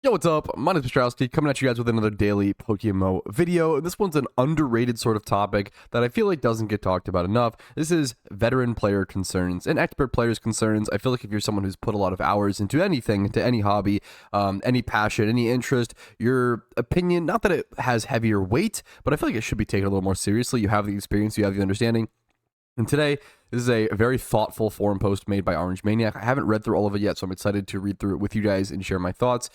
Yo, what's up? My name is Patrouski, coming at you guys with another daily PokeMMO video. This one's an underrated sort of topic that I feel like doesn't get talked about enough. This is veteran player concerns and expert players' concerns. I feel like if you're someone who's put a lot of hours into anything, into any hobby, any passion, any interest, your opinion, not that it has heavier weight, but I feel like it should be taken a little more seriously. You have the experience, you have the understanding. And today, this is a very thoughtful forum post made by Orange Maniac. I haven't read through all of it yet, so I'm excited to read through it with you guys and share my thoughts.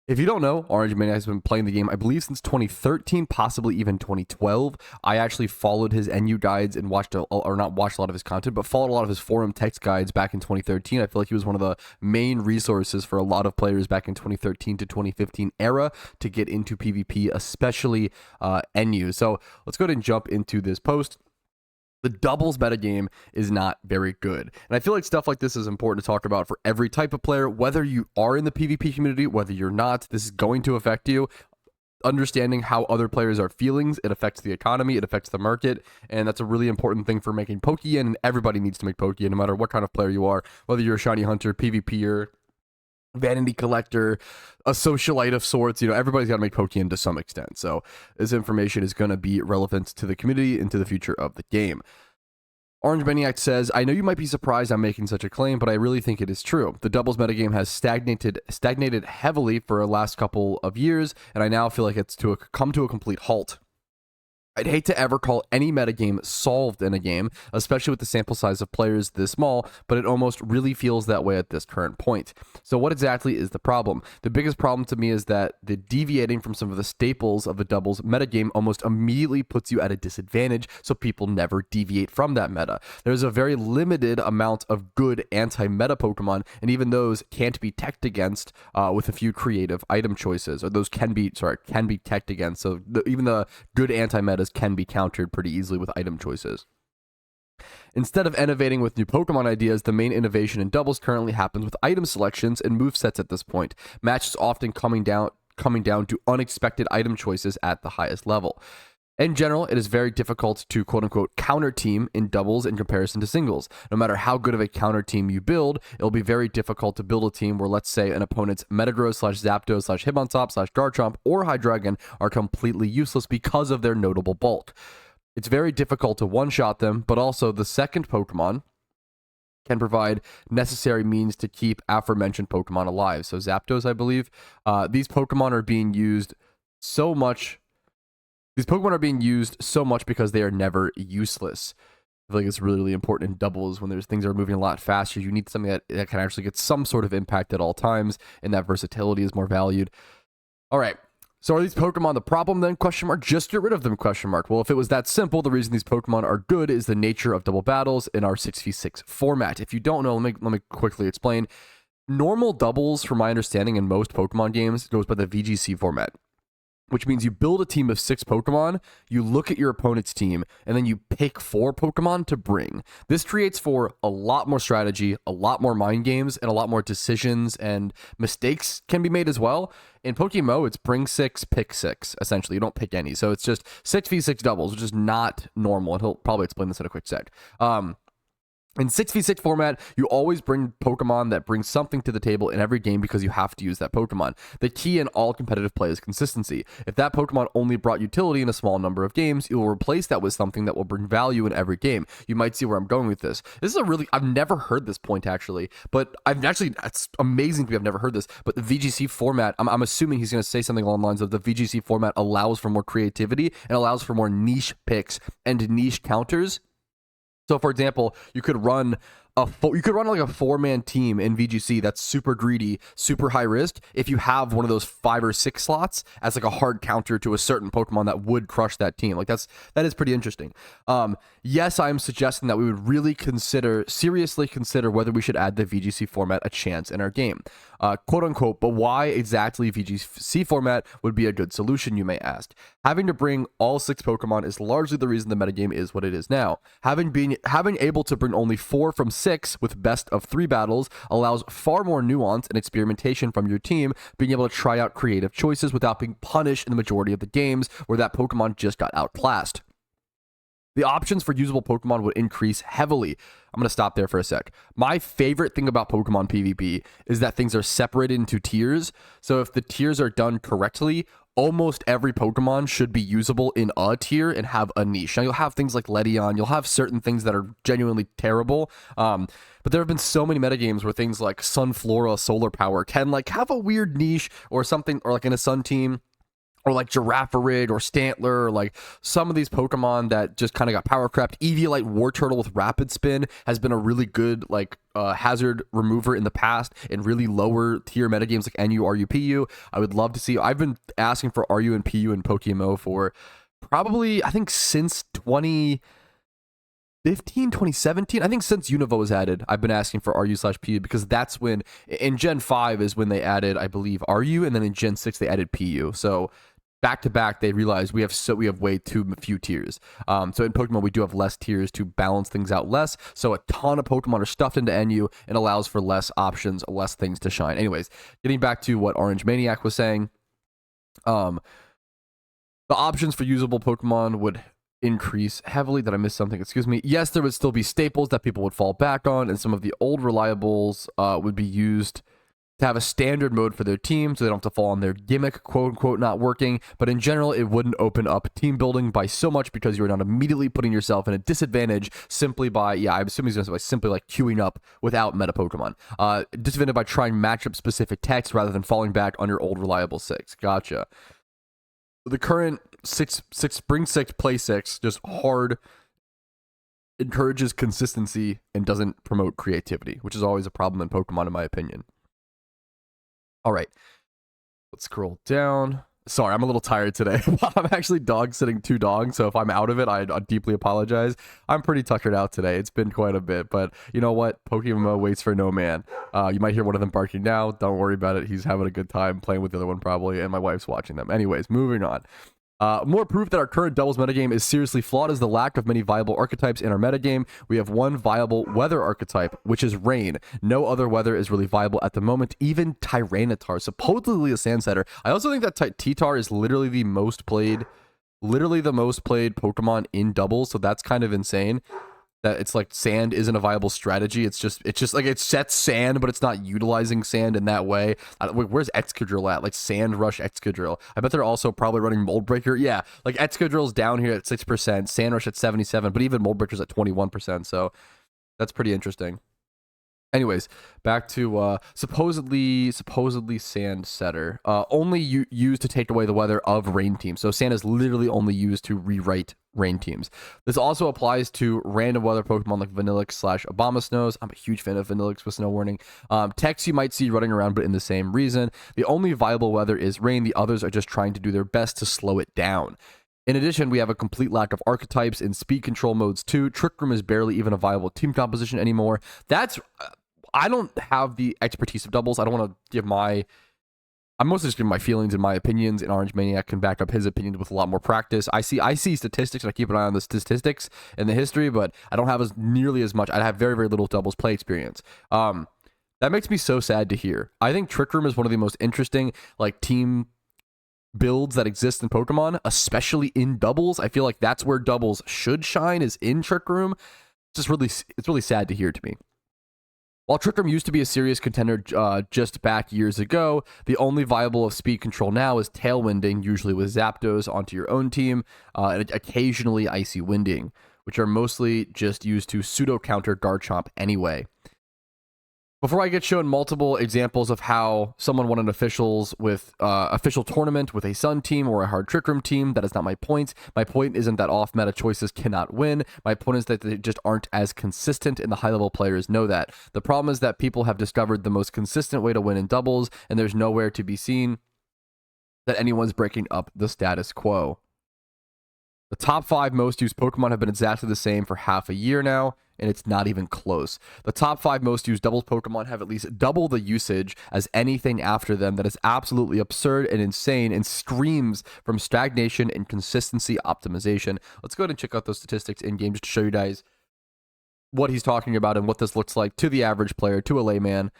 If you don't know, Orange Maniac has been playing the game, I believe, since 2013, possibly even 2012. I actually followed his NU guides and watched, or not watched a lot of his content, but followed a lot of his forum text guides back in 2013. I feel like he was one of the main resources for a lot of players back in 2013 to 2015 era to get into PvP, especially NU. So let's go ahead and jump into this post. The doubles metagame is not very good. And I feel like stuff like this is important to talk about for every type of player, whether you are in the PvP community, whether you're not, this is going to affect you. Understanding how other players are feeling, it affects the economy, it affects the market, and that's a really important thing for making Pokeyen, and everybody needs to make Pokeyen, no matter what kind of player you are, whether you're a shiny hunter, PvPer, vanity collector, a socialite of sorts. Everybody's got to make Pokeyen to some extent. So this information is going to be relevant to the community and to the future of the game. Orange Maniac says, I know you might be surprised I'm making such a claim, but I really think it is true. The doubles metagame has stagnated heavily for the last couple of years, and I now feel like it's come to a complete halt. I'd hate to ever call any metagame solved in a game, especially with the sample size of players this small, but it almost really feels that way at this current point. So what exactly is the problem? The biggest problem to me is that the deviating from some of the staples of the doubles metagame almost immediately puts you at a disadvantage, so people never deviate from that meta. There's a very limited amount of good anti-meta Pokemon, and even those can't be teched against with a few creative item choices, or those can be teched against, so even the good anti-meta can be countered pretty easily with item choices. Instead of innovating with new Pokemon ideas, the main innovation in doubles currently happens with item selections and movesets at this point. Matches often coming down to unexpected item choices at the highest level. In general, it is very difficult to quote-unquote counter team in doubles in comparison to singles. No matter how good of a counter team you build, it'll be very difficult to build a team where, let's say, an opponent's Metagross / Zapdos / Hitmontop / Garchomp or Hydreigon are completely useless because of their notable bulk. It's very difficult to one-shot them, but also the second Pokemon can provide necessary means to keep aforementioned Pokemon alive. So Zapdos, I believe, these Pokemon are being used so much. These Pokemon are being used so much because they are never useless. I feel like it's really, really important in doubles when there's things that are moving a lot faster. You need something that can actually get some sort of impact at all times, and that versatility is more valued. All right. So are these Pokemon the problem then? Question mark. Just get rid of them? Question mark. Well, if it was that simple, the reason these Pokemon are good is the nature of double battles in our 6v6 format. If you don't know, let me quickly explain. Normal doubles, from my understanding, in most Pokemon games goes by the VGC format, which means you build a team of 6 Pokemon, you look at your opponent's team, and then you pick 4 Pokemon to bring. This creates for a lot more strategy, a lot more mind games, and a lot more decisions, and mistakes can be made as well. In PokeMMO, it's bring 6, pick 6, essentially. You don't pick any. So it's just 6v6 doubles, which is not normal, and he'll probably explain this in a quick sec. In 6v6 format, you always bring Pokemon that bring something to the table in every game because you have to use that Pokemon. The key in all competitive play is consistency. If that Pokemon only brought utility in a small number of games, you will replace that with something that will bring value in every game. You might see where I'm going with this. This is I've never heard this point actually, but it's amazing to me I've never heard this, but the VGC format, I'm assuming he's going to say something along the lines of the VGC format allows for more creativity and allows for more niche picks and niche counters. So, for example, you could run like a 4-man team in VGC that's super greedy, super high risk, if you have one of those 5 or 6 slots as like a hard counter to a certain Pokemon that would crush that team. Like that is pretty interesting. Yes, I'm suggesting that we would really seriously consider whether we should add the VGC format a chance in our game. Quote unquote, but why exactly VGC format would be a good solution, you may ask. Having to bring all 6 Pokemon is largely the reason the metagame is what it is now. Having able to bring only 4 from 6 with best of 3 battles allows far more nuance and experimentation from your team, being able to try out creative choices without being punished in the majority of the games where that Pokemon just got outclassed. the options for usable Pokemon would increase heavily. I'm going to stop there for a sec. My favorite thing about Pokemon PvP is that things are separated into tiers. So if the tiers are done correctly, almost every Pokemon should be usable in a tier and have a niche. Now, you'll have things like Ledion, you'll have certain things that are genuinely terrible. But there have been so many metagames where things like Sunflora, Solar Power can like have a weird niche or something, or like in a Sun team, or like Girafarig or Stantler, or like some of these Pokemon that just kind of got power crept. Eviolite War Turtle with Rapid Spin has been a really good like hazard remover in the past in really lower tier metagames like NU, RU, PU. I would love to see. I've been asking for RU and PU in PokeMMO for probably, I think, since 2015, 2017. I think since Unova was added, I've been asking for RU/PU because that's when, in Gen 5 is when they added, I believe, RU, and then in Gen 6 they added PU. So back to back, they realized we have way too few tiers. So in Pokemon, we do have less tiers to balance things out less. So a ton of Pokemon are stuffed into NU and allows for less options, less things to shine. Anyways, getting back to what Orange Maniac was saying, the options for usable Pokemon would increase heavily. Did I miss something? Excuse me. Yes, there would still be staples that people would fall back on, and some of the old reliables would be used to have a standard mode for their team, so they don't have to fall on their gimmick, quote unquote, not working. But in general, it wouldn't open up team building by so much because you're not immediately putting yourself in a disadvantage simply by, I'm assuming he's going to say simply like queuing up without meta Pokemon. Disadvantage by trying matchup specific techs rather than falling back on your old reliable 6. Gotcha. The current Spring 6, Play 6, just hard, encourages consistency and doesn't promote creativity, which is always a problem in Pokemon, in my opinion. All right, let's scroll down. Sorry, I'm a little tired today. I'm actually dog sitting 2 dogs, so if I'm out of it, I deeply apologize. I'm pretty tuckered out today. It's been quite a bit, but you know what? PokeMMO waits for no man. You might hear one of them barking now. Don't worry about it. He's having a good time playing with the other one probably, and my wife's watching them. Anyways, moving on. More proof that our current doubles metagame is seriously flawed is the lack of many viable archetypes in our metagame. We have one viable weather archetype, which is rain. No other weather is really viable at the moment. Even Tyranitar, supposedly a sand setter. I also think that T-Tar is literally the most played Pokemon in doubles, so that's kind of insane. That it's like sand isn't a viable strategy. It's just like it sets sand, but it's not utilizing sand in that way. Where's Excadrill at? Like Sand Rush Excadrill. I bet they're also probably running Mold Breaker. Yeah, like Excadrill's down here at 6%, Sand Rush at 77%, but even Mold Breaker's at 21%. So that's pretty interesting. Anyways, back to supposedly sand setter. Only used to take away the weather of rain teams. So sand is literally only used to rewrite rain teams. This also applies to random weather Pokemon like Vanillix/Abomasnows. I'm a huge fan of Vanillix with Snow Warning. Techs you might see running around, but in the same reason. The only viable weather is rain. The others are just trying to do their best to slow it down. In addition, we have a complete lack of archetypes in speed control modes too. Trick Room is barely even a viable team composition anymore. That's... I don't have the expertise of doubles. I don't want to give I'm mostly just giving my feelings and my opinions, and Orange Maniac can back up his opinions with a lot more practice. I see statistics, and I keep an eye on the statistics and the history, but I don't have nearly as much. I have very, very little doubles play experience. That makes me so sad to hear. I think Trick Room is one of the most interesting like team builds that exist in Pokemon, especially in doubles. I feel like that's where doubles should shine, is in Trick Room. It's really sad to hear to me. While Trick Room used to be a serious contender just back years ago, the only viable of speed control now is Tailwinding, usually with Zapdos onto your own team, and occasionally Icy Winding, which are mostly just used to pseudo-counter Garchomp anyway. Before I get shown multiple examples of how someone won an official tournament with a Sun team or a hard Trick Room team, that is not my point. My point isn't that off-meta choices cannot win. My point is that they just aren't as consistent, and the high-level players know that. The problem is that people have discovered the most consistent way to win in doubles, and there's nowhere to be seen that anyone's breaking up the status quo. The top 5 most used Pokemon have been exactly the same for half a year now, and it's not even close. The top 5 most used doubles Pokemon have at least double the usage as anything after them. That is absolutely absurd and insane and screams from stagnation and consistency optimization. Let's go ahead and check out those statistics in game just to show you guys what he's talking about and what this looks like to the average player, to a layman.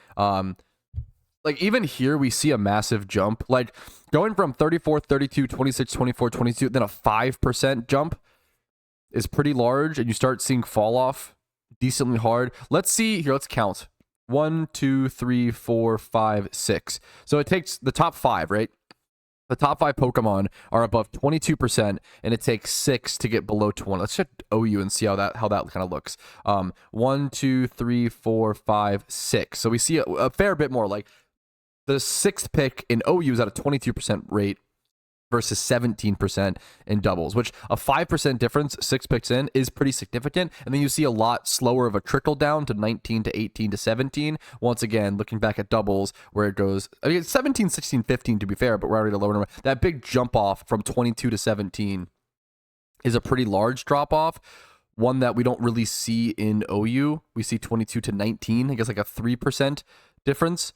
Like, even here, we see a massive jump. Like, going from 34, 32, 26, 24, 22, then a 5% jump. is pretty large, and you start seeing fall off decently hard. Let's see here. Let's count. 1, 2, 3, 4, 5, 6. So it takes the top 5, right? The top 5 Pokemon are above 22%, and it takes 6 to get below 20. Let's check OU and see how that kind of looks. 1, 2, 3, 4, 5, 6. So we see a fair bit more. Like the 6th pick in OU is at a 22% rate versus 17% in doubles, which a 5% difference 6 picks in is pretty significant. And then you see a lot slower of a trickle down to 19 to 18 to 17. Once again, looking back at doubles where it goes, I mean, 17, 16, 15 to be fair, but we're already at a lower number. That big jump off from 22 to 17 is a pretty large drop off. One that we don't really see in OU. We see 22 to 19, I guess like a 3% difference,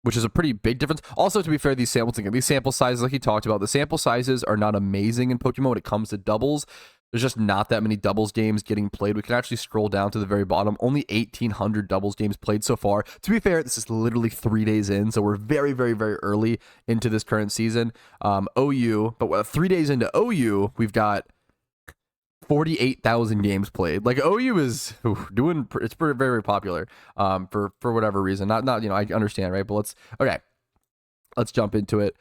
which is a pretty big difference. Also, to be fair, these sample sizes, like he talked about, the sample sizes are not amazing in Pokemon when it comes to doubles. There's just not that many doubles games getting played. We can actually scroll down to the very bottom. Only 1,800 doubles games played so far. To be fair, this is literally 3 days in, so we're very, very, very early into this current season. OU, but 3 days into OU, we've got 48,000 games played. Like OU is doing, it's very, very popular for whatever reason. Not I understand, right? But let's jump into it.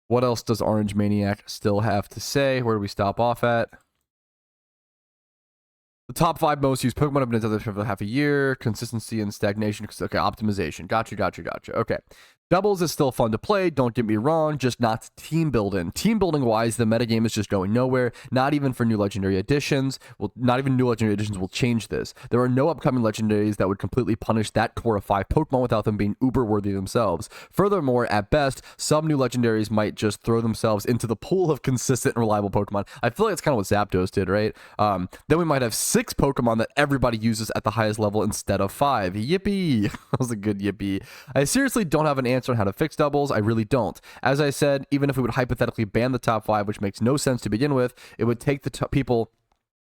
What else does Orange Maniac still have to say? Where do we stop off at? The top 5 most used Pokemon have been into this for half a year. Consistency and stagnation. Okay, optimization. Gotcha. Okay. Doubles is still fun to play, don't get me wrong, just not team building. Team building wise, the metagame is just going nowhere, not even for new legendary editions. Well, not even new legendary editions will change this. There are no upcoming legendaries that would completely punish that core of 5 Pokemon without them being uber worthy themselves. Furthermore, at best, some new legendaries might just throw themselves into the pool of consistent and reliable Pokemon. I feel like it's kind of what Zapdos did, right? Then we might have 6 Pokemon that everybody uses at the highest level instead of 5. Yippee! That was a good yippee. I seriously don't have an answer on how to fix doubles. I really don't. As I said, even if we would hypothetically ban the top 5, which makes no sense to begin with, it would take people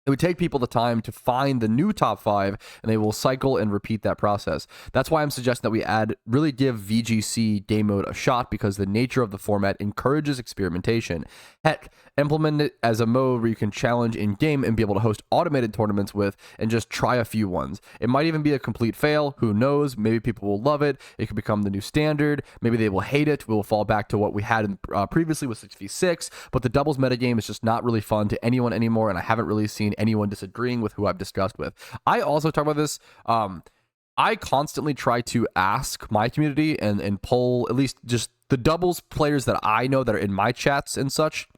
the time to find the new top 5, and they will cycle and repeat that process. That's why I'm suggesting that we really give VGC game mode a shot, because the nature of the format encourages experimentation. Heck, implement it as a mode where you can challenge in game and be able to host automated tournaments with, and just try a few ones. It might even be a complete fail. Who knows? Maybe people will love it. It could become the new standard. Maybe they will hate it. We will fall back to what we had previously with 6v6, but the doubles metagame is just not really fun to anyone anymore, and I haven't really seen anyone disagreeing with who I've discussed with. I also talk about this. I constantly try to ask my community and poll at least just the doubles players that I know that are in my chats and such,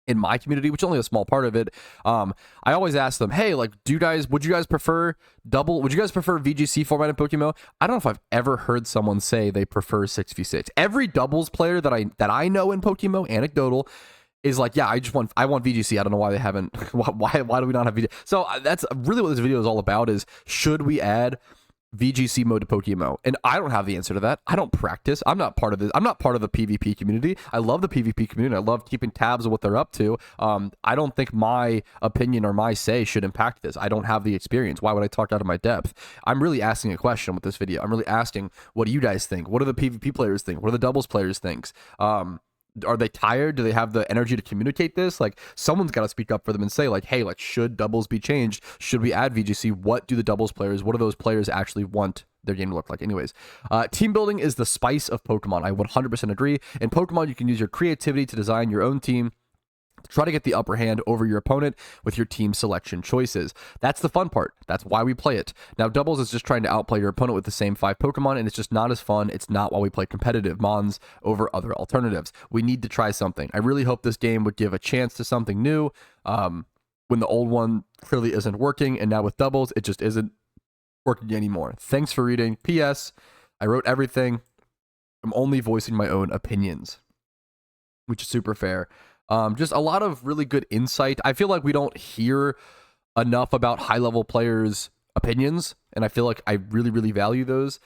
in my community, which is only a small part of it. I always ask them, hey, like, would you guys prefer VGC format in PokeMMO? I don't know if I've ever heard someone say they prefer 6v6. Every doubles player that I know in PokeMMO, anecdotal, is like, yeah, I want VGC. I don't know why they haven't. Why do we not have VGC? So that's really what this video is all about, is should we add VGC mode to PokeMMO? And I don't have the answer to that. I don't practice. I'm not part of this. I'm not part of the PvP community. I love the PvP community. I love keeping tabs of what they're up to. I don't think my opinion or my say should impact this. I don't have the experience. Why would I talk out of my depth? I'm really asking a question with this video. I'm really asking, what do you guys think? What do the PvP players think? What do the doubles players think? Are they tired? Do they have the energy to communicate this? Like, someone's got to speak up for them and say, like, hey, like, should doubles be changed? Should we add VGC? What do the doubles players, what do those players actually want their game to look like? Anyways, team building is the spice of Pokemon. I 100% agree. In Pokemon, you can use your creativity to design your own team, try to get the upper hand over your opponent with your team selection choices. That's the fun part. That's why we play it. Now, doubles is just trying to outplay your opponent with the same 5 Pokemon, and it's just not as fun. It's not why we play competitive mons over other alternatives. We need to try something. I really hope this game would give a chance to something new when the old one clearly isn't working, and now with doubles, it just isn't working anymore. Thanks for reading. P.S. I wrote everything. I'm only voicing my own opinions, which is super fair. Just a lot of really good insight. I feel like we don't hear enough about high-level players' opinions, and I feel like I really, really value those.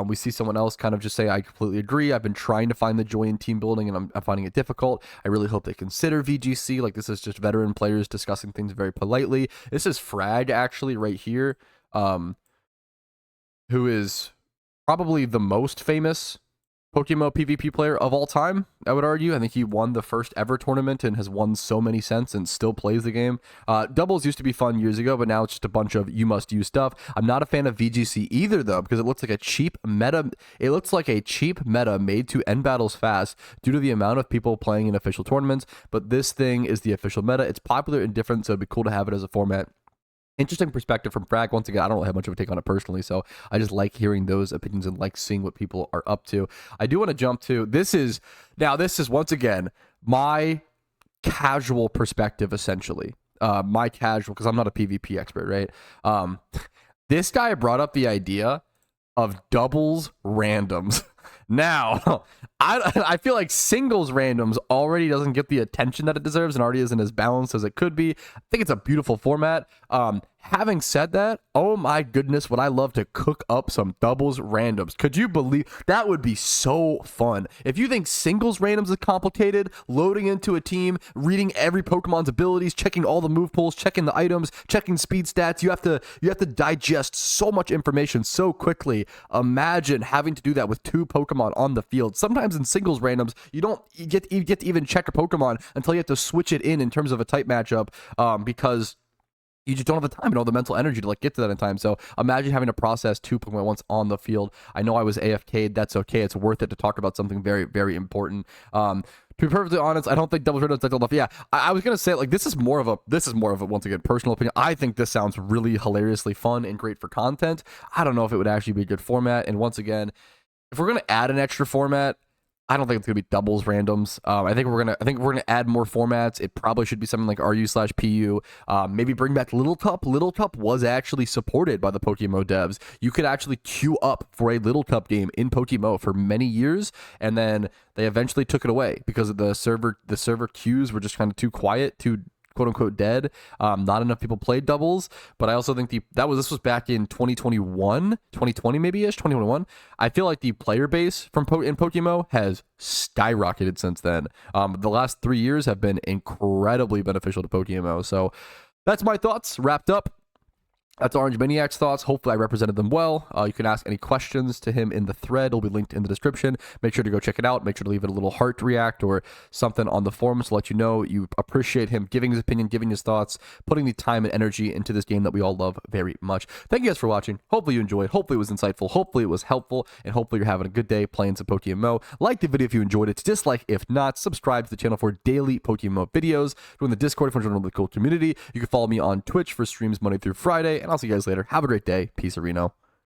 We see someone else kind of just say, I completely agree. I've been trying to find the joy in team building, and I'm finding it difficult. I really hope they consider VGC. Like, this is just veteran players discussing things very politely. This is Frag, actually, right here, who is probably the most famous PokeMMO PvP player of all time, I would argue. I think he won the first ever tournament and has won so many since and still plays the game. Doubles used to be fun years ago, but now it's just a bunch of you must use stuff. I'm not a fan of VGC either, though, because it looks like a cheap meta. It looks like a cheap meta made to end battles fast due to the amount of people playing in official tournaments. But this thing is the official meta. It's popular and different, so it'd be cool to have it as a format. Interesting perspective from Frag. Once again, I don't really have much of a take on it personally, so I just like hearing those opinions and like seeing what people are up to. I do want to jump to this is once again my casual perspective, essentially. My casual, because I'm not a PvP expert, right? This guy brought up the idea of doubles randoms. Now, I feel like singles randoms already doesn't get the attention that it deserves and already isn't as balanced as it could be. I think it's a beautiful format. Having said that, oh my goodness, would I love to cook up some doubles randoms. Could you believe that would be so fun? If you think singles randoms is complicated, loading into a team, reading every Pokemon's abilities, checking all the move pools, checking the items, checking speed stats, you have to digest so much information so quickly. Imagine having to do that with 2 Pokemon on the field. Sometimes in singles randoms, you get to even check a Pokemon until you have to switch it in terms of a type matchup, because you just don't have the time and all the mental energy to get to that in time. So imagine having to process 2 Pokemon once on the field. I know I was AFK'd. That's okay. It's worth it to talk about something very, very important. To be perfectly honest, I don't think doubles randoms technical enough. Yeah, I was gonna say this is more of a once again personal opinion. I think this sounds really hilariously fun and great for content. I don't know if it would actually be a good format. And once again, if we're gonna add an extra format, I don't think it's gonna be doubles randoms. I think we're gonna add more formats. It probably should be something like RU/PU. Maybe bring back Little Cup. Little Cup was actually supported by the PokeMMO devs. You could actually queue up for a Little Cup game in PokeMMO for many years, and then they eventually took it away because of the server queues were just kind of too quiet, too quote unquote dead. Not enough people played doubles, but I also think this was back in 2020 maybe ish, 2021. I feel like the player base in PokeMMO has skyrocketed since then. The last 3 years have been incredibly beneficial to PokeMMO. So that's my thoughts wrapped up. That's Orange Maniac's thoughts. Hopefully I represented them well. You can ask any questions to him in the thread. It'll be linked in the description. Make sure to go check it out. Make sure to leave it a little heart react or something on the forums to let you know you appreciate him giving his opinion, giving his thoughts, putting the time and energy into this game that we all love very much. Thank you guys for watching. Hopefully you enjoyed. Hopefully it was insightful. Hopefully it was helpful. And hopefully you're having a good day playing some PokeMMO. Like the video if you enjoyed it. Dislike if not. Subscribe to the channel for daily PokeMMO videos. Join the Discord if you want to join the cool community. You can follow me on Twitch for streams Monday through Friday. And I'll see you guys later. Have a great day. Peace, Reno.